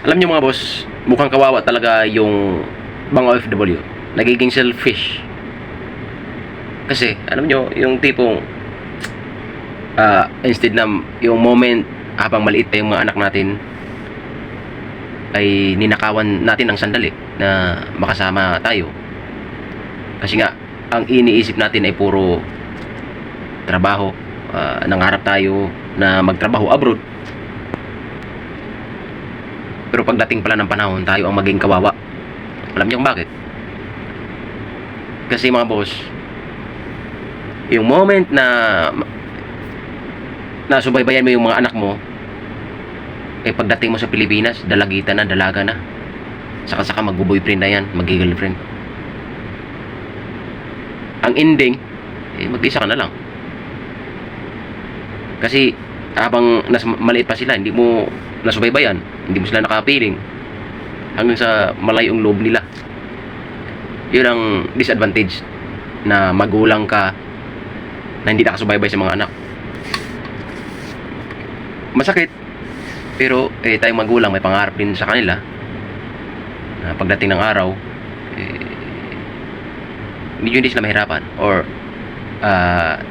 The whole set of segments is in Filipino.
Alam niyo mga boss, mukhang kawawa talaga yung mga OFW. Nagiging selfish. Kasi, alam niyo, yung tipong instead na yung moment habang maliit pa yung mga anak natin ay ninakawan natin ang sandali na makasama tayo. Kasi nga, ang iniisip natin ay puro trabaho. Nangarap tayo na magtrabaho abroad. Pero pagdating pala ng panahon, tayo ang maging kawawa. Alam niyo kung bakit? Kasi mga boss, yung moment na nasubaybayan mo yung mga anak mo, eh pagdating mo sa Pilipinas, dalagita na, dalaga na. Saka mag-boyfriend na yan, mag-girlfriend. Ang ending, eh mag-isa ka na lang. Kasi habang maliit pa sila, hindi mo nasubaybayan, hindi mo sila nakapiling hanggang sa malayong loob nila. Yun ang disadvantage na magulang ka na hindi nakasubaybay sa mga anak. Masakit, pero tayong magulang may pangarap din sa kanila na pagdating ng araw medyo hindi sila mahirapan. Or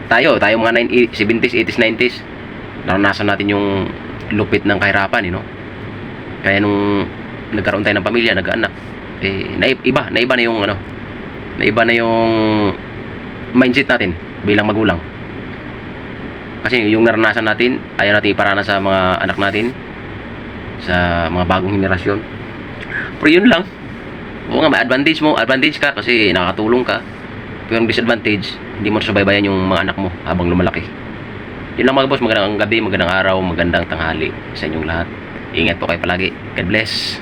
tayo mga 70s, 80s, 90s, naranasan natin yung lupit ng kahirapan, kaya nung nagkaroon tayo ng pamilya, nag-anak, naiba na yung naiba na yung mindset natin bilang magulang. Kasi yung naranasan natin, ayaw natin iparana sa mga anak natin, sa mga bagong henerasyon. Pero yun lang. Oo nga, may advantage ka kasi nakakatulong ka. Pero yung disadvantage, hindi mo subaybayan yung mga anak mo habang lumalaki. Yun lang mga boss, magandang gabi, magandang araw, magandang tanghali sa inyong lahat. Ingat po kayo palagi. God bless.